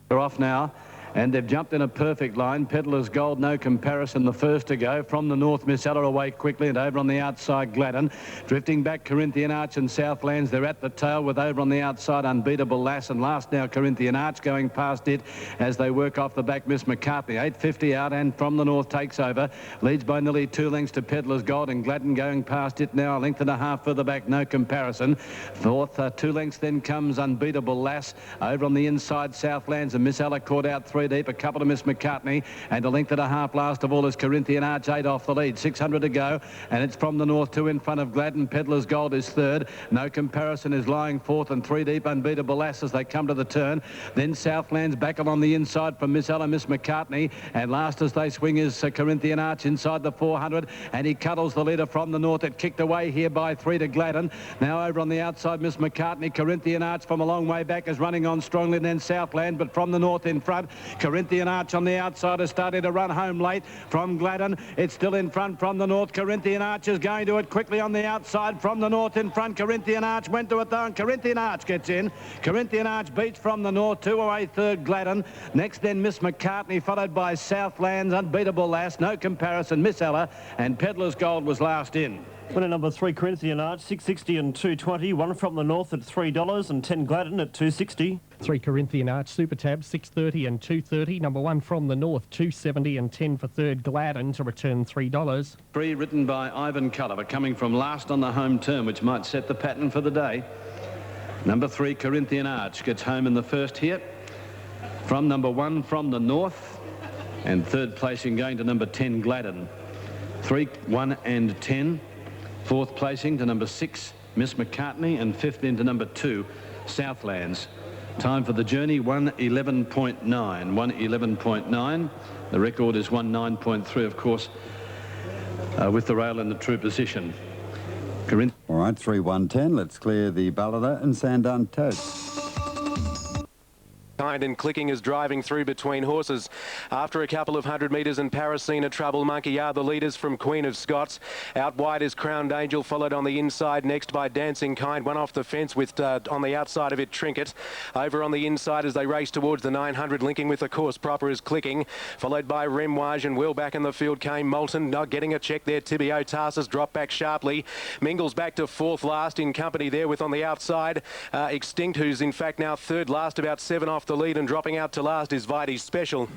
They're off now. And they've jumped in a perfect line. Peddler's Gold, no comparison, the first to go. From the north, Miss Ella away quickly, and over on the outside, Gladden. Drifting back, Corinthian Arch and Southlands. They're at the tail with over on the outside, Unbeatable Lass. And last now, Corinthian Arch going past it as they work off the back, Miss McCartney. 8.50 out, and from the north takes over. Leads by nearly 2 lengths to Peddler's Gold, and Gladden going past it now. A length and a half further back, no comparison. Fourth, 2 lengths, then comes Unbeatable Lass. Over on the inside, Southlands, and Miss Ella caught out 3 deep, a couple to Miss McCartney, and a length and a half last of all is Corinthian Arch, 8 off the lead, 600 to go, and it's from the north, 2 in front of Gladden. Peddler's Gold is third, no comparison is lying fourth, and 3 deep, Unbeatable Lass as they come to the turn. Then Southlands back along the inside from Miss Ella, Miss McCartney, and last as they swing is Corinthian Arch inside the 400, and he cuddles the leader from the north. It kicked away here by 3 to Gladden. Now over on the outside, Miss McCartney. Corinthian Arch from a long way back is running on strongly, and then Southland, but from the north in front, Corinthian Arch on the outside is starting to run home late from Gladden. It's still in front from the north. Corinthian Arch is going to it quickly on the outside from the north in front. Corinthian Arch went to it though, and Corinthian Arch gets in. Corinthian Arch beats from the north, 2 away third Gladden. Next then Miss McCartney, followed by Southlands, Unbeatable Lass, no comparison, Miss Ella, and Peddler's Gold was last in. Winner number 3, Corinthian Arch, 6.60 and 2.20. 1 from the north at $3 and 10 Gladden at 2.60. 3 Corinthian Arch, Super Tab, 6.30 and 2.30. Number 1 from the north, 2.70 and 10 for third Gladden to return $3. 3 written by Ivan Culliver, coming from last on the home turn, which might set the pattern for the day. Number 3 Corinthian Arch gets home in the first here. From number 1 from the north, and third placing going to number 10 Gladden. 3, 1 and 10. Fourth placing to number 6, Miss McCartney, and fifth into number 2, Southlands. Time for the journey, 1:11.9. 1:11.9. The record is 1:09.3, of course, with the rail in the true position. All right, 3-1-10. Let's clear the Ballina and Sandown toast. Kind and Clicking is driving through between horses. After a couple of 100 metres, and Parasina, Trouble Monkey are the leaders from Queen of Scots. Out wide is Crowned Angel, followed on the inside next by Dancing Kind. One off the fence with on the outside of it Trinket. Over on the inside as they race towards the 900, linking with the course proper is Clicking, followed by Remouage, and well back in the field came Moulton. Not getting a check there, Tibio Tarsus dropped back sharply. Mingles back to fourth last in company there with on the outside Extinct, who's in fact now third last, about 7 off the lead, and dropping out to last is Vides Special.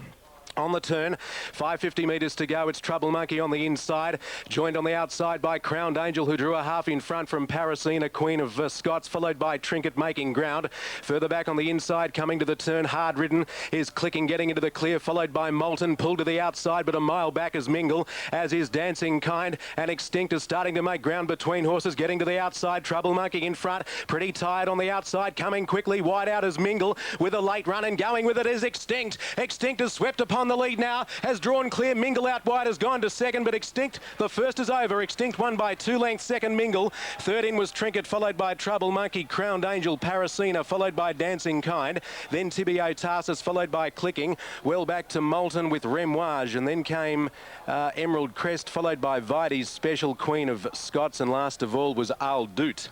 On the turn, 550 metres to go. It's Trouble Monkey on the inside, joined on the outside by Crowned Angel, who drew a half in front from Parasina, Queen of Scots, followed by Trinket making ground. Further back on the inside, coming to the turn, hard ridden, is Clicking, getting into the clear, followed by Moulton, pulled to the outside, but a mile back is Mingle, as is Dancing Kind, and Extinct is starting to make ground between horses, getting to the outside. Trouble Monkey in front, pretty tired on the outside, coming quickly, wide out is Mingle, with a late run, and going with it is Extinct. Extinct is swept upon the lead now, has drawn clear. Mingle out wide, has gone to second, but Extinct, the first is over. Extinct won by 2 lengths, second Mingle. Third in was Trinket, followed by Trouble Monkey, Crowned Angel, Parasina, followed by Dancing Kind. Then Tibio Tarsus, followed by Clicking. Well back to Moulton with Remouage, and then came Emerald Crest, followed by Vides Special, Queen of Scots, and last of all was Al Doot.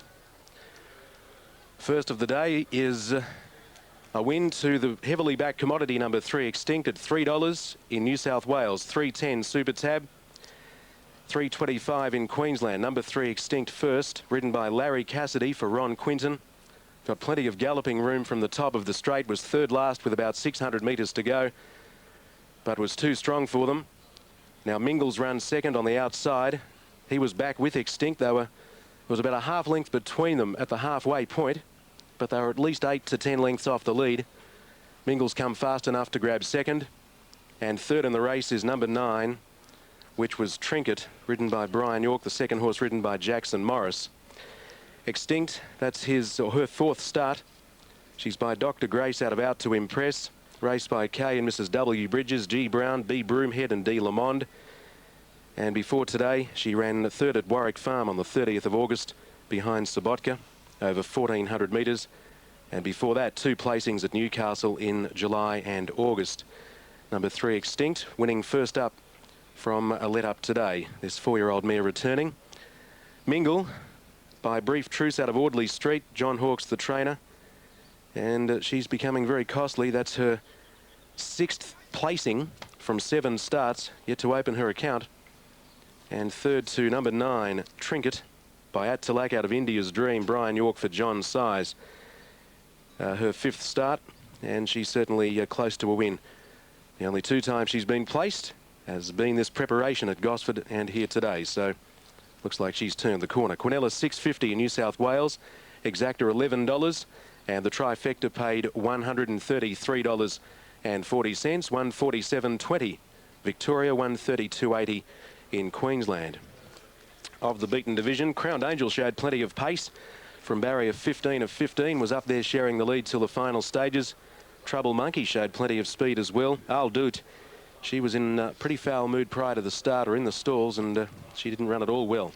First of the day is a win to the heavily backed commodity number 3, Extinct, at $3 in New South Wales, 3.10 Super Tab, 3.25 in Queensland. Number 3, Extinct first, ridden by Larry Cassidy for Ron Quinton. Got plenty of galloping room from the top of the straight, was third last with about 600 metres to go, but was too strong for them. Now Mingles runs second on the outside. He was back with Extinct. There was about a half length between them at the halfway point, but they were at least 8 to 10 lengths off the lead. Mingles come fast enough to grab second, and third in the race is number 9, which was Trinket, ridden by Brian York, the second horse ridden by Jackson Morris. Extinct, that's his or her 4th start. She's by Dr. Grace out of Out to Impress, raced by K and Mrs. W. Bridges, G. Brown, B. Broomhead and D. Lamond. And before today, she ran third at Warwick Farm on the 30th of August behind Sobotka, over 1,400 metres, and before that 2 placings at Newcastle in July and August. Number 3, Extinct, winning first up from a let-up today. This 4-year-old mare returning. Mingle, by Brief Truce out of Audley Street, John Hawkes the trainer, and she's becoming very costly. That's her sixth placing from 7 starts, yet to open her account. And third to number 9, Trinket, by Attalak out of India's Dream, Brian York for John Size. Her 5th start, and she's certainly close to a win. The only 2 times she's been placed has been this preparation at Gosford and here today, so looks like she's turned the corner. Quinella $6.50 in New South Wales, Exacta $11, and the trifecta paid $133.40, $147.20. Victoria $132.80 in Queensland. Of the beaten division, Crowned Angel showed plenty of pace. From barrier 15 of 15, was up there sharing the lead till the final stages. Trouble Monkey showed plenty of speed as well. Al Doot, she was in pretty foul mood prior to the start or in the stalls, and she didn't run it all well.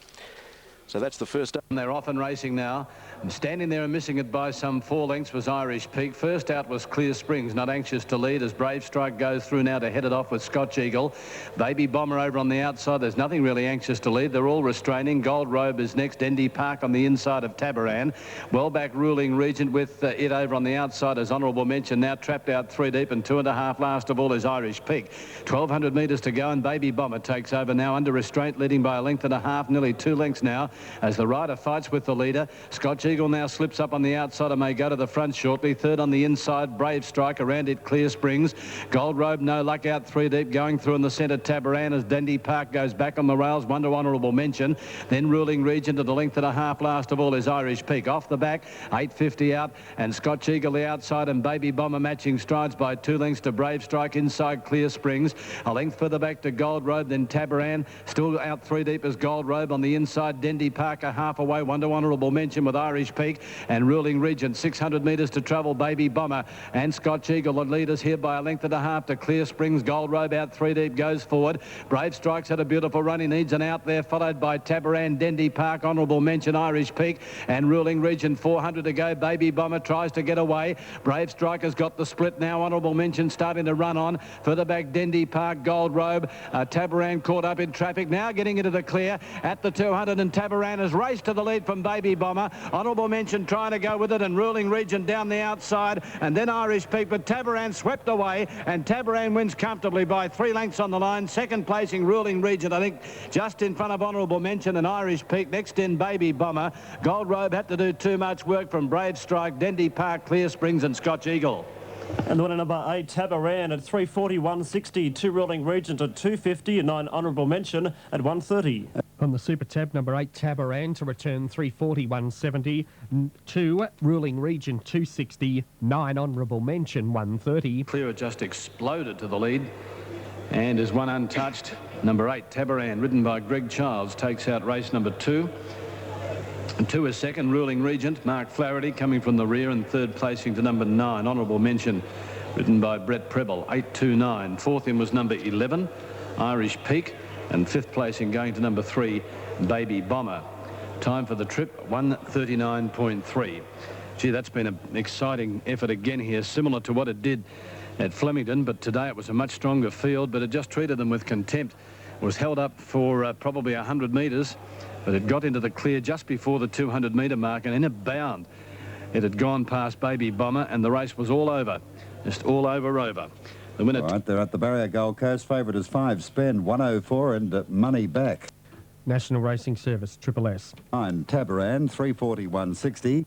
So that's the first up. They're off and racing now. And standing there and missing it by some 4 lengths was Irish Peak. First out was Clear Springs, not anxious to lead as Brave Strike goes through now to head it off with Scotch Eagle. Baby Bomber over on the outside. There's nothing really anxious to lead. They're all restraining. Gold Robe is next. Endy Park on the inside of Tabaran. Well back Ruling Regent with it over on the outside as honourable mention. Now trapped out 3 deep and 2.5 last of all is Irish Peak. 1,200 metres to go and Baby Bomber takes over now under restraint, leading by 1.5 lengths, nearly 2 lengths now as the rider fights with the leader. Scotch Eagle now slips up on the outside and may go to the front shortly. Third on the inside, Brave Strike. Around it, Clear Springs. Gold Robe, no luck, out 3 deep. Going through in the centre, Tabaran as Endy Park goes back on the rails. One to honourable mention. Then Ruling Regent at 1.5 lengths last of all is Irish Peak. Off the back, 8.50 out and Scotch Eagle the outside and Baby Bomber matching strides by 2 lengths to Brave Strike inside Clear Springs. A length further back to Gold Robe, then Tabaran. Still out 3 deep as Gold Robe on the inside. Endy Park a half away. One to honourable mention with Irish Peak and Ruling Regent. 600 metres to travel. Baby Bomber and Scotch Eagle the leaders here by 1.5 lengths to Clear Springs. Gold Robe out 3 deep goes forward. Brave Strike's had a beautiful run. He needs an out there, followed by Tabaran, Endy Park, honourable mention Irish Peak and Ruling Regent. 400 to go. Baby Bomber tries to get away. Brave Strike has got the split now. Honourable mention starting to run on. Further back, Endy Park, Gold Robe. Tabaran caught up in traffic. Now getting into the clear at the 200 and Tabaran has raced to the lead from Baby Bomber. Honourable mention trying to go with it and Ruling Regent down the outside and then Irish Peak, but Tabaran swept away and Tabaran wins comfortably by 3 lengths on the line. Second placing Ruling Regent, I think, just in front of honourable mention and Irish Peak. Next in Baby Bomber. Gold Robe had to do too much work from Brave Strike, Endy Park, Clear Springs and Scotch Eagle. And the winner number 8, Tabaran at 3.40, 1.60, 2 Ruling Regent at 2.50 and 9 honourable mention at 1.30. On the Super Tab, number 8, Tabaran to return 3.40, 1.70, 2 Ruling Regent 2.60, 9 honourable mention 1.30. Clearer just exploded to the lead and is one untouched. Number 8, Tabaran, ridden by Greg Childs, takes out race number 2. And 2 is second, Ruling Regent. Mark Flaherty coming from the rear and third placing to number 9, honourable mention, ridden by Brett Preble, 8.29. Fourth in was number 11, Irish Peak, and fifth placing going to number 3, Baby Bomber. Time for the trip, 1:39.3. Gee, that's been an exciting effort again here, similar to what it did at Flemington, but today it was a much stronger field, but it just treated them with contempt. It was held up for probably 100 metres, but it got into the clear just before the 200-metre mark, and in a bound it had gone past Baby Bomber, and the race was all over, just all over. The winner. All right, they're at the barrier. Gold Coast favourite is 5, spend 104 and money back. National Racing Service, Triple S. 9, Tabaran, 3.40, 1.60.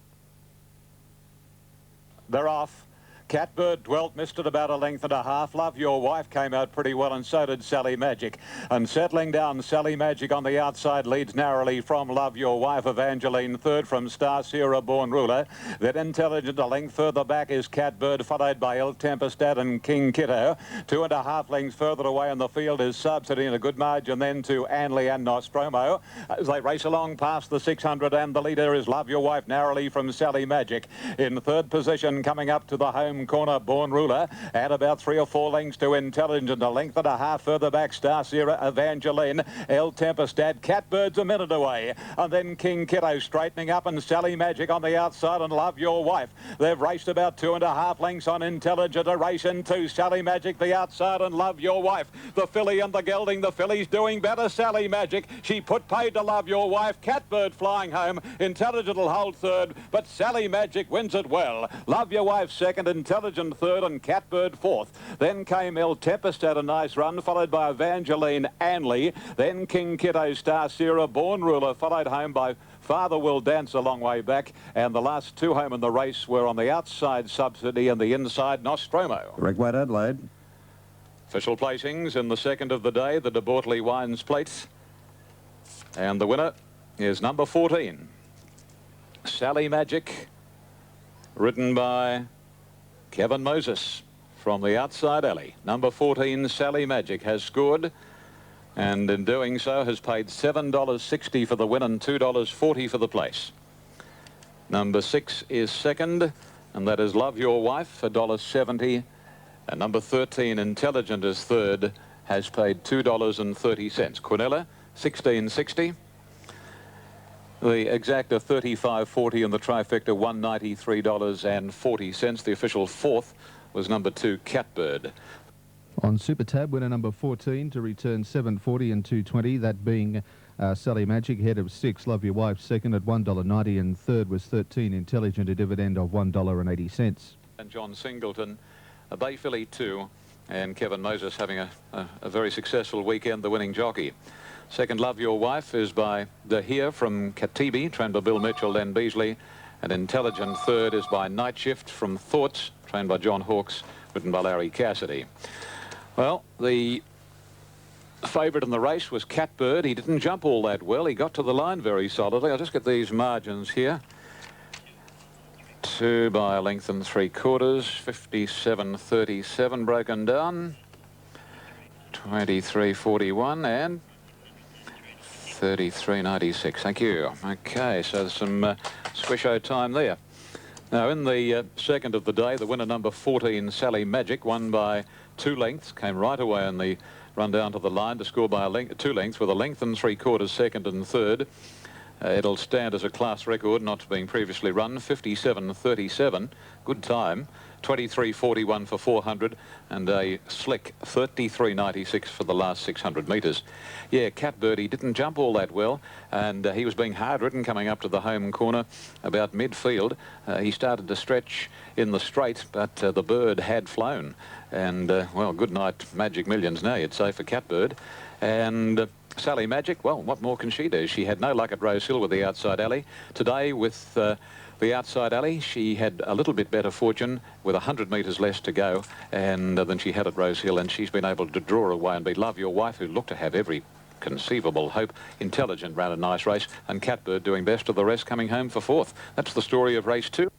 They're off. Catbird dwelt, missed it about 1.5 lengths. Love Your Wife came out pretty well, and so did Sally Magic. And settling down, Sally Magic on the outside leads narrowly from Love Your Wife. Evangeline third from Star Sierra Born Ruler. Then Intelligent a length further back is Catbird, followed by El Tempestad and King Kiddo. 2.5 lengths further away in the field is Subsidy in a good margin then to Anley and Nostromo. As they race along past the 600, and the leader is Love Your Wife narrowly from Sally Magic. In third position coming up to the home corner, Born Ruler, and about 3 or 4 lengths to Intelligent, 1.5 lengths further back, Star Sierra, Evangeline, El Tempestad, Catbird's a minute away, and then King Kiddo straightening up, and Sally Magic on the outside, and Love Your Wife. They've raced about 2.5 lengths on Intelligent, a race in 2, Sally Magic the outside, and Love Your Wife. The filly and the gelding, the filly's doing better, Sally Magic. She put paid to Love Your Wife, Catbird flying home, Intelligent will hold third, but Sally Magic wins it well. Love Your Wife second, Intelligent third and Catbird fourth. Then came El Tempest at a nice run, followed by Evangeline Anley. Then King Kiddo Star Sierra Born Ruler, followed home by Father Will Dance a long way back. And the last two home in the race were on the outside Subsidy and the inside Nostromo. Correct weight Adelaide. Official placings in the second of the day, the De Bortley Wines Plate. And the winner is number 14, Sally Magic, ridden by Kevin Moses from the outside alley. Number 14, Sally Magic, has scored, and in doing so has paid $7.60 for the win and $2.40 for the place. Number 6 is second, and that is Love Your Wife, $1.70. And number 13, Intelligent, is third, has paid $2.30. Quinella, $16.60. The exacta, $35.40, and the trifecta, $193.40. The official fourth was number 2, Catbird. On Super Tab, winner number 14 to return $7.40 and $2.20, that being Sally Magic, head of 6, Love Your Wife, second at $1.90, and third was 13, Intelligent, a dividend of $1.80. And John Singleton, a Bay Filly 2, and Kevin Moses having a very successful weekend, the winning jockey. Second, Love Your Wife, is by De Heer from Katibi, trained by Bill Mitchell, Len Beasley. And Intelligent third is by Night Shift from Thoughts, trained by John Hawkes, written by Larry Cassidy. Well, the favourite in the race was Catbird. He didn't jump all that well. He got to the line very solidly. I'll just get these margins here. 2 by a length and 3/4, 57.37 broken down, 23.41 and 33.96. Thank you. Okay, so there's some squisho time there. Now, in the second of the day, the winner, number 14, Sally Magic, won by 2 lengths, came right away in the run down to the line to score by 2 lengths with a length and 3/4 second and third. It'll stand as a class record, not being previously run, 57.37. Good time. 23.41 for 400 and a slick 33.96 for the last 600 metres. Yeah, Catbird, he didn't jump all that well, and he was being hard ridden coming up to the home corner about midfield. He started to stretch in the straight, but the bird had flown. And, well, good night, Magic Millions now, you'd say, for Catbird. And Sally Magic, well, what more can she do? She had no luck at Rose Hill with the outside alley. Today, with the outside alley, she had a little bit better fortune with 100 metres less to go and than she had at Rose Hill, and she's been able to draw away and beat Love Your Wife, who looked to have every conceivable hope. Intelligent ran a nice race, and Catbird doing best of the rest, coming home for fourth. That's the story of race 2.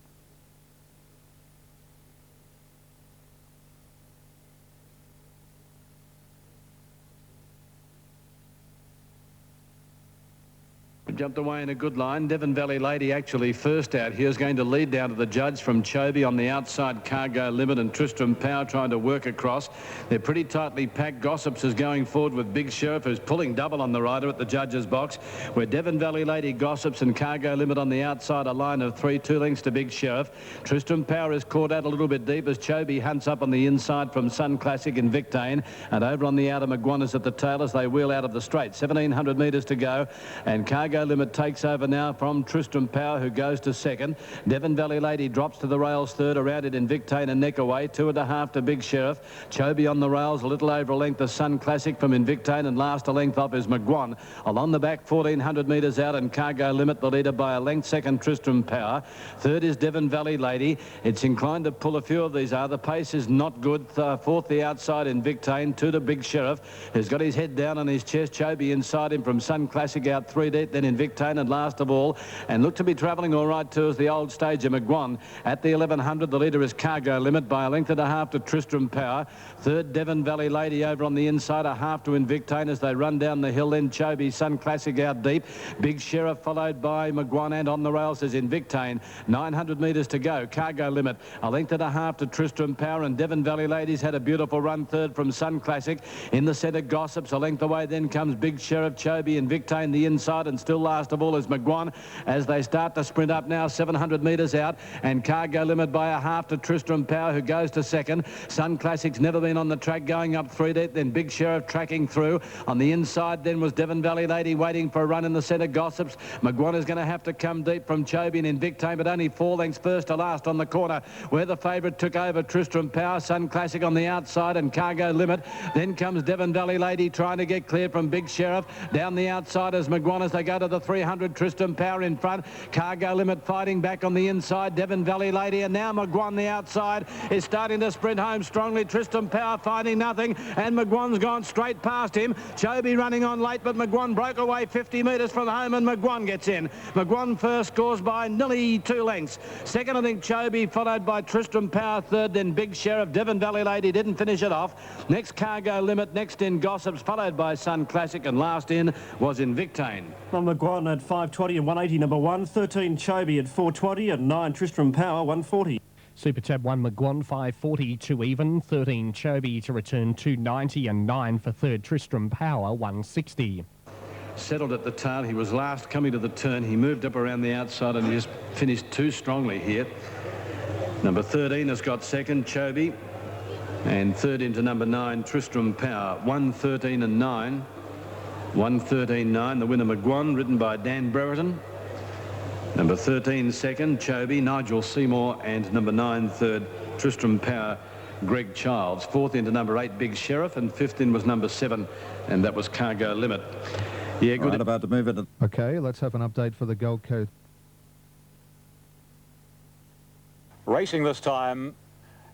Jumped away in a good line. Devon Valley Lady actually first out here is going to lead down to the judge from Chobe on the outside. Cargo Limit and Tristram Power trying to work across. They're pretty tightly packed. Gossips is going forward with Big Sheriff, who's pulling double on the rider at the judge's box, where Devon Valley Lady, Gossips and Cargo Limit on the outside, a line of 3, 2 lengths to Big Sheriff. Tristram Power is caught out a little bit deep as Chobe hunts up on the inside from Sun Classic and Victane, and over on the outer Maguanas at the tail as they wheel out of the straight. 1,700 metres to go, and Cargo Limit takes over now from Tristram Power, who goes to second. Devon Valley Lady drops to the rails third, around it Invictane and neck away, 2.5 to Big Sheriff. Chobe on the rails, a little over a length of Sun Classic from Invictane, and last a length off is Maguan. Along the back, 1,400 metres out, and Cargo Limit the leader by a length. Second, Tristram Power. Third is Devon Valley Lady. It's inclined to pull a few of these. The pace is not good. Fourth, the outside Invictane. 2 to Big Sheriff, who's got his head down on his chest. Chobe inside him from Sun Classic out 3 deep, then Invictane, and last of all, and look to be travelling all right too, is the old stager Maguan. At the 1,100, the leader is Cargo Limit by a length and a half to Tristram Power. Third, Devon Valley Lady over on the inside, a half to Invictane as they run down the hill. Then Chobe, Sun Classic out deep. Big Sheriff followed by Maguan, and on the rails is Invictane. 900 metres to go. Cargo Limit a length and a half to Tristram Power, and Devon Valley Ladies had a beautiful run third from Sun Classic. In the centre, Gossips a length away. Then comes Big Sheriff, Chobe, Invictane the inside, and still last of all is McGuan as they start to sprint up now, 700 metres out, and Cargo Limit by a half to Tristram Power, who goes to second. Sun Classic's never been on the track, going up 3 deep, then Big Sheriff tracking through. On the inside then was Devon Valley Lady waiting for a run in the centre. Gossips. McGuan is going to have to come deep from Chobe and Invictane, but only 4 lengths first to last on the corner, where the favourite took over Tristram Power. Sun Classic on the outside and Cargo Limit. Then comes Devon Valley Lady trying to get clear from Big Sheriff. Down the outside as McGuan as they go to the 300. Tristram Power in front. Cargo Limit fighting back on the inside. Devon Valley Lady, and now McGuan the outside is starting to sprint home strongly. Tristram Power finding nothing, and McGuan's gone straight past him. Chobe running on late, but McGuan broke away 50 metres from home, and McGuan gets in. McGuan first, scores by nearly 2 lengths. Second, I think Chobe, followed by Tristram Power third, then Big Sheriff. Devon Valley Lady didn't finish it off. Next Cargo Limit, next in Gossips, followed by Sun Classic, and last in was Invictane. From McGuan at 5.20 and 180, number 1. 13 Chobe at 4.20 and 9 Tristram Power, 140. Super Tab 1 McGuan, 5.40 to even. 13 Chobe to return 2.90 and 9 for third Tristram Power, 160. Settled at the tail. He was last coming to the turn. He moved up around the outside and he just finished too strongly here. Number 13 has got second, Chobe, and third into number 9, Tristram Power. 1.13 and 9. 1.13.9. The winner McGuan, ridden by Dan Brereton. Number 13 second, Chobe, Nigel Seymour, and number 9 third, Tristram Power, Greg Childs. Fourth into number 8, Big Sheriff, and fifth in was number 7, and that was Cargo Limit. Yeah, good. Right, about to move it. Okay, let's have an update for the Gold Coast. Racing this time,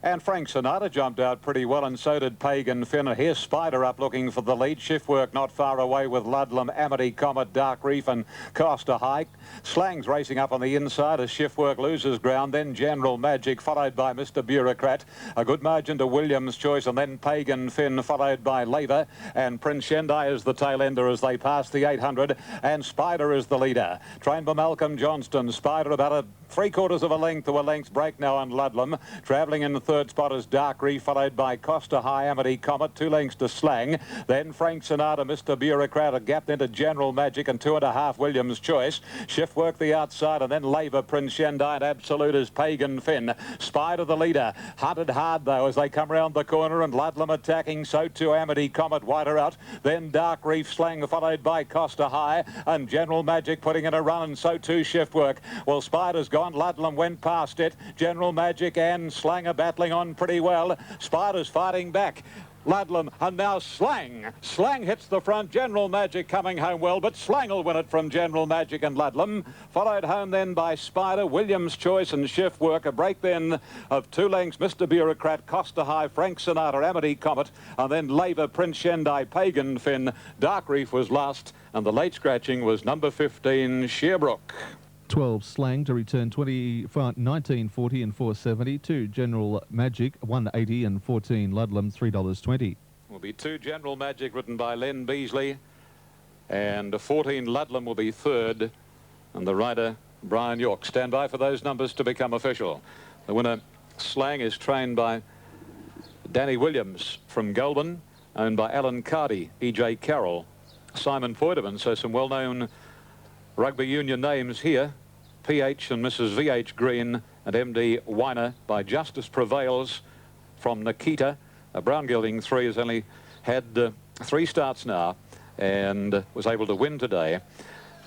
and Frank Sinatra jumped out pretty well, and so did Pagan Finn. Here's Spider up looking for the lead. Shift Work not far away with Ludlam, Amity, Comet, Dark Reef and Costa Hike. Slang's racing up on the inside as Shift Work loses ground. Then General Magic, followed by Mr. Bureaucrat. A good margin to Williams' Choice, and then Pagan Finn, followed by Laver. And Prince Shendai is the tail ender as they pass the 800. And Spider is the leader. Trained by Malcolm Johnston. Spider about a 3/4 of a length to a length's break now on Ludlam. Travelling in the third spot is Dark Reef, followed by Costa High, Amity, Comet, 2 lengths to Slang. Then Frank Sinatra, Mr. Bureaucrat, a gap into General Magic, and 2.5 Williams' Choice. Shift Work the outside, and then Laver, Prince Shendai, and Absolute is Pagan Finn. Spider the leader. Hunted hard though as they come round the corner, and Ludlam attacking, so too Amity, Comet, wider out. Then Dark Reef, Slang, followed by Costa High, and General Magic putting in a run, and so too Shift Work. Well, Spider's gone. Ludlam went past it. General Magic and Slang are battling on pretty well. Spider's fighting back. Ludlam, and now Slang. Slang hits the front. General Magic coming home well, but Slang will win it from General Magic and Ludlam. Followed home then by Spider, Williams' Choice and Shift Work. A break then of 2 lengths, Mr. Bureaucrat, Costa High, Frank Sinatra, Amity, Comet, and then Laver, Prince Shendai, Pagan Finn. Dark Reef was last, and the late scratching was number 15, Shearbrook. 12 Slang to return 19.40 and 4.70. 2 General Magic, 1.80 and 14 Ludlam, $3.20. Will be 2 General Magic, written by Len Beasley, and 14 Ludlam will be third, and the rider Brian York. Stand by for those numbers to become official. The winner Slang is trained by Danny Williams from Goulburn, owned by Alan Cardy, E.J. Carroll, Simon Poiderman. So some well-known rugby union names here. PH and Mrs. VH Green, and MD Weiner by Justice Prevails from Nikita. Brown Gelding 3 has only had 3 starts now and was able to win today,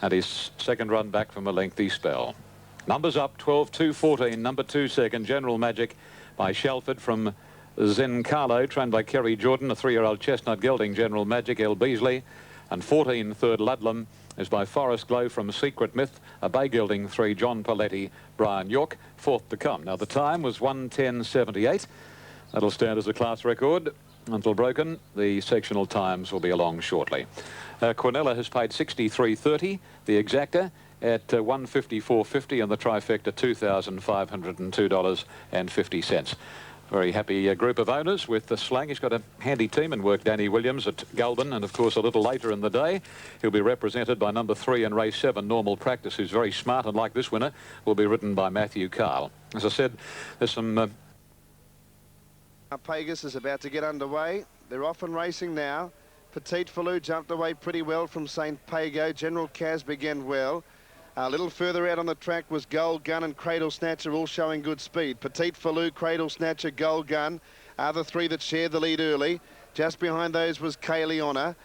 and his second run back from a lengthy spell. Numbers up, 12-2-14. Number 2 second, General Magic by Shelford from Zencarlo, trained by Kerry Jordan, a 3-year-old chestnut gelding, General Magic, L. Beasley. And 14 third Ludlam is by Forest Glow from Secret Myth, a bay gelding 3, John Paletti, Brian York. Fourth to come. Now the time was 1:10.78. That'll stand as a class record until broken. The sectional times will be along shortly. Quinella has paid 63.30. The exacta at 154.50, and the trifecta $2,502.50. Very happy group of owners with the Slang. He's got a handy team in work, Danny Williams at Goulburn, and of course a little later in the day he'll be represented by number 3 in race 7, Normal Practice, who's very smart, and like this winner will be ridden by Matthew Carl. As I said, there's some Pegasus is about to get underway. They're off and racing now. Petite Falou jumped away pretty well from St. Pago. General Kaz began well. A little further out on the track was Gold Gun and Cradle Snatcher, all showing good speed. Petite Falou, Cradle Snatcher, Gold Gun are the three that shared the lead early. Just behind those was Kayleona.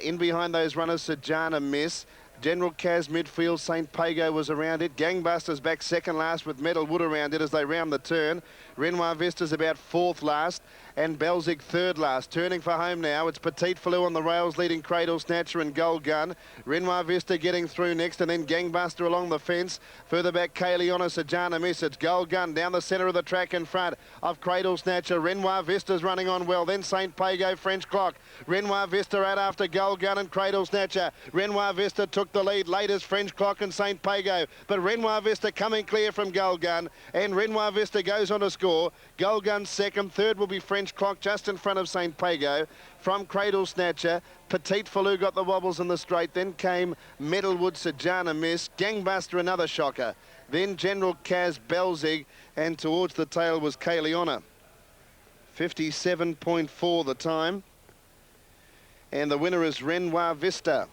In behind those runners, Sajana Miss. General Kaz midfield, St. Pago was around it. Gangbusters back second last with Metal Wood around it as they round the turn. Renoir Vista's about fourth last and Belzig third last. Turning for home now, it's Petite Falou on the rails leading Cradle Snatcher and Gold Gun. Renoir Vista getting through next and then Gangbuster along the fence. Further back, Kayleona, Sajana Miss. It's Gold Gun down the centre of the track in front of Cradle Snatcher. Renoir Vista's running on well. Then St. Pago, French Clock. Renoir Vista out after Gold Gun and Cradle Snatcher. Renoir Vista took the lead. Latest French Clock and St. Pago. But Renoir Vista coming clear from Gold Gun. And Renoir Vista goes on to score. Gold Gun second. Third will be French Clock just in front of St. Pago. From Cradle Snatcher, Petite Falou got the wobbles in the straight. Then came Metalwood, Sajana Miss. Gangbuster, another shocker. Then General Kaz, Belzig. And towards the tail was Kayleona. 57.4 the time. And the winner is Renoir Vista,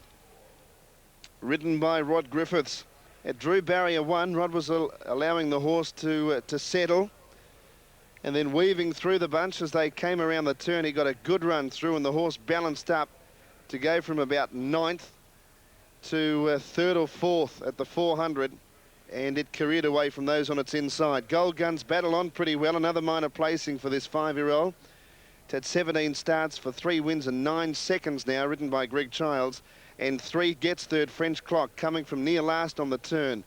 ridden by Rod Griffiths. It drew barrier one. Rod was allowing the horse to settle. And then weaving through the bunch as they came around the turn, he got a good run through and the horse balanced up to go from about 9th to 3rd or 4th at the 400. And it careered away from those on its inside. Gold Gun's battle on pretty well. Another minor placing for this 5-year-old. It's had 17 starts for 3 wins and 9 seconds now, ridden by Greg Childs. And 3 gets third, French Clock, coming from near last on the turn.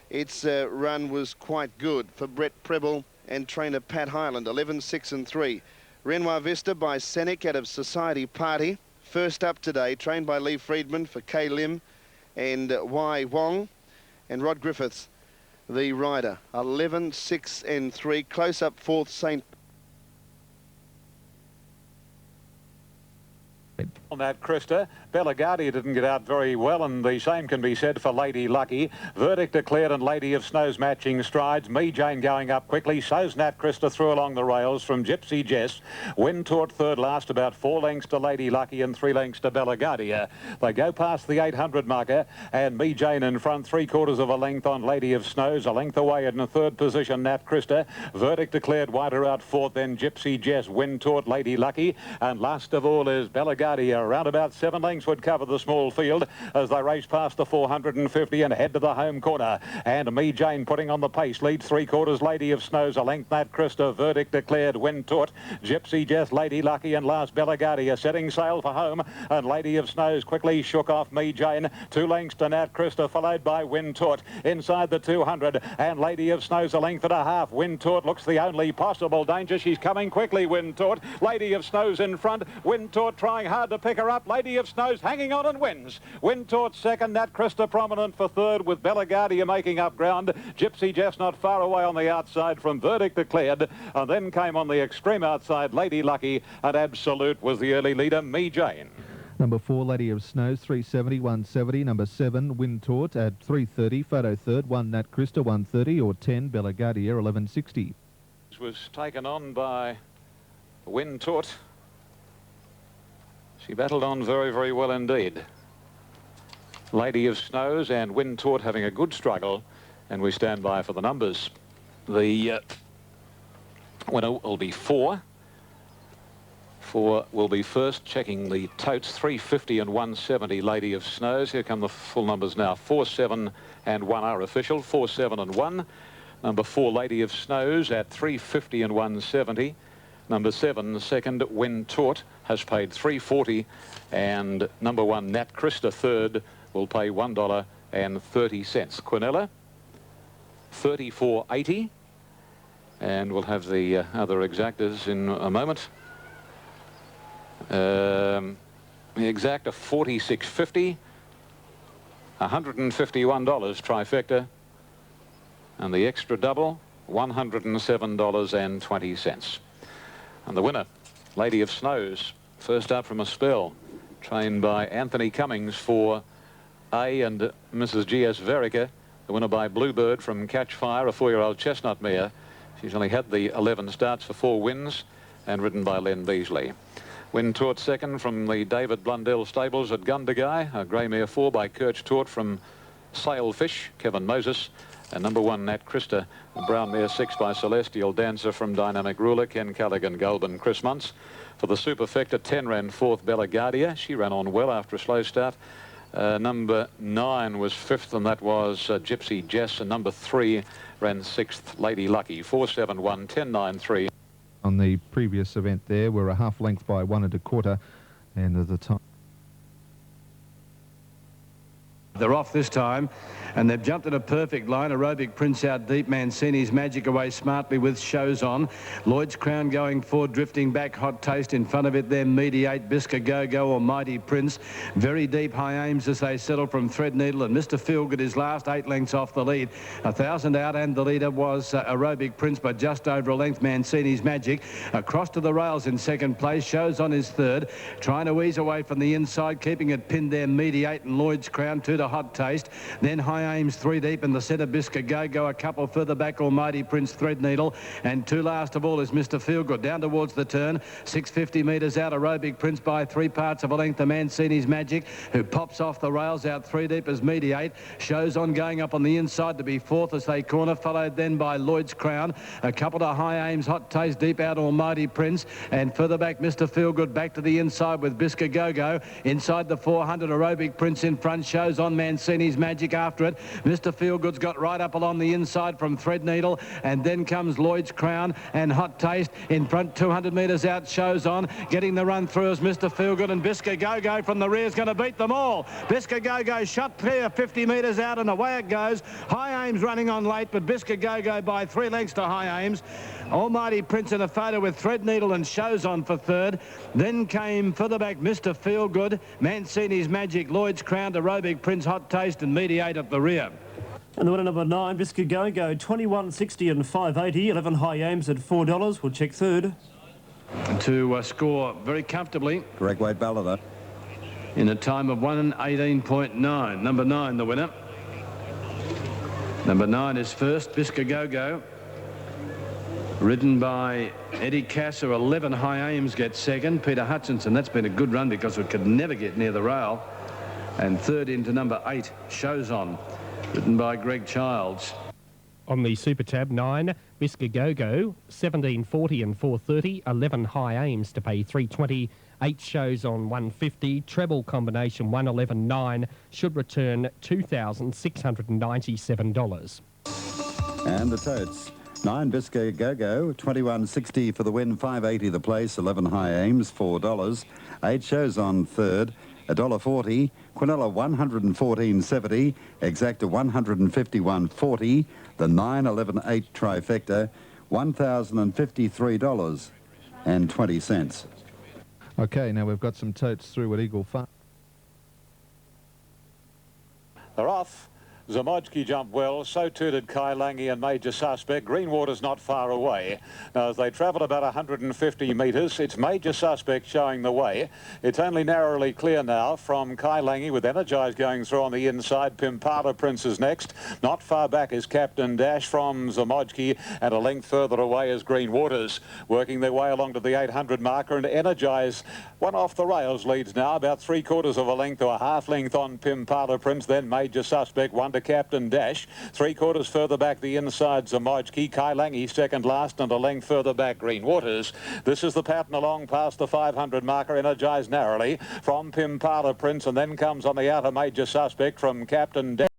Its run was quite good for Brett Preble and trainer Pat Highland, 11, 6 and 3. Renoir Vista by Senek out of Society Party. First up today, trained by Lee Friedman for K Lim and Y Wong. And Rod Griffiths, the rider, 11, 6 and 3. Close up fourth, St. On that, Krista. Bellegardia didn't get out very well, and the same can be said for Lady Lucky. Verdict declared and Lady of Snow's matching strides. Me Jane going up quickly. So's Nat Krista through along the rails from Gypsy Jess. Wintort third last, about 4 lengths to Lady Lucky and 3 lengths to Bellegardia. They go past the 800 marker, and Me Jane in front, 3/4 of a length on Lady of Snow's. A length away in the third position, Nat Krista. Verdict declared wider out fourth, then Gypsy Jess, Wintort, Lady Lucky, and last of all is Bellegardia. Around about 7 lengths would cover the small field as they race past the 450 and head to the home corner. And Me Jane putting on the pace, leads 3/4 Lady of Snow's, a length Nat Krista. Verdict declared Wintort, Gypsy Jess, Lady Lucky, and last Bellegardia setting sail for home. And Lady of Snow's quickly shook off Me Jane, 2 lengths to Nat Krista, followed by Wintort inside the 200. And Lady of Snow's a length and a half. Wintort looks the only possible danger. She's coming quickly, Wintort. Lady of Snow's in front. Wintort trying hard to pick her up. Lady of Snow's hanging on and wins. Wintort second, Nat Krista prominent for third, with Bellegardia making up ground. Gypsy Jess not far away on the outside from Verdict declared. And then came on the extreme outside Lady Lucky, and Absolute was the early leader, Me Jane. Number 4, Lady of Snows, 370, 170. Number 7, Wintort at 330. Photo third, 1 Nat Krista, 130, or 10 Bellegardia, 1160. This was taken on by Wintort. She battled on very, very well indeed. Lady of Snows and Wintort having a good struggle, and we stand by for the numbers. The winner will be 4. 4 will be first, checking the totes, 350 and 170, Lady of Snows. Here come the full numbers now. 4, 7 and 1 are official. 4, 7 and 1. Number 4, Lady of Snows at 350 and 170. Number 7, second, Wintort, has paid $3.40, and number 1, Nat Krista, third, will pay $1.30. Quinella, $34.80, and we'll have the other exactas in a moment. The exacta $46.50, $151 trifecta, and the extra double $107.20. And the winner, Lady of Snows, first up from a spell, trained by Anthony Cummings for A and Mrs. G.S. Verica. The winner by Bluebird from Catchfire, a 4-year-old chestnut mare. She's only had the 11 starts for 4 wins, and ridden by Len Beasley. Win Tort second from the David Blundell stables at Gundagai. A grey mare 4 by Kirch Tort from Sailfish, Kevin Moses. And number 1, Nat Christa. Brown mare 6 by Celestial Dancer from Dynamic Ruler, Ken Callaghan, Goulburn, Chris Muntz. For the Superfecta, 10 ran 4th, Bella Guardia. She ran on well after a slow start. Number 9 was 5th, and that was Gypsy Jess. And number 3 ran 6th, Lady Lucky. 4-7-1, 10-9-3. On the previous event there, we're a half length by 1 1/4, and at the time. They're off this time, and they've jumped in a perfect line. Aerobic Prince out deep. Mancini's Magic away smartly with Shows On. Lloyd's Crown going forward, drifting back. Hot Taste in front of it there. Mediate, Bisca Go-Go or Mighty Prince. Very deep High Aims as they settle from Threadneedle, and Mr. Feelgood is last 8 lengths off the lead. 1,000 out, and the leader was Aerobic Prince by just over a length. Mancini's Magic across to the rails in second place. Shows On is third, trying to ease away from the inside, keeping it pinned there. Mediate and Lloyd's Crown 2 to Hot Taste. Then High Aims 3 deep in the centre. Bisca Go-Go a couple further back. Almighty Prince, Threadneedle, and 2 last of all is Mr. Feelgood. Down towards the turn, 650 metres out. Aerobic Prince by 3 parts of a length. The Mancini's Magic, who pops off the rails out 3 deep as Mediate. Shows On going up on the inside to be 4th as they corner, followed then by Lloyd's Crown. A couple to High Aims, Hot Taste deep out. Almighty Prince, and further back Mr. Feelgood back to the inside with Bisca Go-Go. Inside the 400, Aerobic Prince in front. Shows On, Mancini's Magic after it. Mr. Feelgood's got right up along the inside from Threadneedle, and then comes Lloyd's Crown and Hot Taste in front. 200 metres out. Shows On getting the run through as Mr. Feelgood, and Bisca Go-Go from the rear is going to beat them all. Bisca Go-Go shot clear 50 metres out, and away it goes. High Aims running on late, but Bisca Go-Go by 3 lengths to High Aims. Almighty Prince in a photo with Threadneedle and Shows On for third. Then came further back Mr. Feelgood, Mancini's Magic, Lloyd's Crown, Aerobic Prince, Hot Taste and Mediate at the rear. And the winner number 9, Bisca Go-Go, 21.60 and 5.80. 11 High Aims at $4. We'll check third. To score very comfortably. Correct weight Ballina. In a time of 1:18.9. Number 9, the winner. Number 9 is first, Bisca Go-Go. Ridden by Eddie Casser. 11 High Aims gets second. Peter Hutchinson, that's been a good run because it could never get near the rail. And third into number 8, Shows On, ridden by Greg Childs. On the Super Tab, 9, Bisca Go-Go, 17.40 and 4.30. 11 High Aims to pay $3.20. 8 Shows On, 150. Treble combination, 111.9. Should return $2,697. And the totes. 9 Bisca Go-Go, 21.60 for the win, 5.80 the place. 11 High Aims, $4. 8 Shows On third, $1.40. Quinella 114.70. Exacta 151.40. The 9-11-8 trifecta, $1,053.20. Okay, now we've got some totes through at Eagle Farm. They're off. Zamojki jumped well, so too did Kai Lange and Major Suspect. Greenwater's not far away. Now, as they travelled about 150 metres, it's Major Suspect showing the way. It's only narrowly clear now from Kai Lange with Energize going through on the inside. Pimpala Prince is next. Not far back is Captain Dash from Zamojki, and a length further away is Greenwaters. Working their way along to the 800 marker, and Energize, one off the rails, leads now about 3/4 of a length to a half length on Pimpala Prince. Then Major Suspect, 1 to Captain Dash. 3/4 further back the inside Zamojki. Kai Lange second last, and a length further back Greenwaters. This is the pattern along past the 500 marker. Energized narrowly from Pimpala Prince, and then comes on the outer Major Suspect from Captain Dash.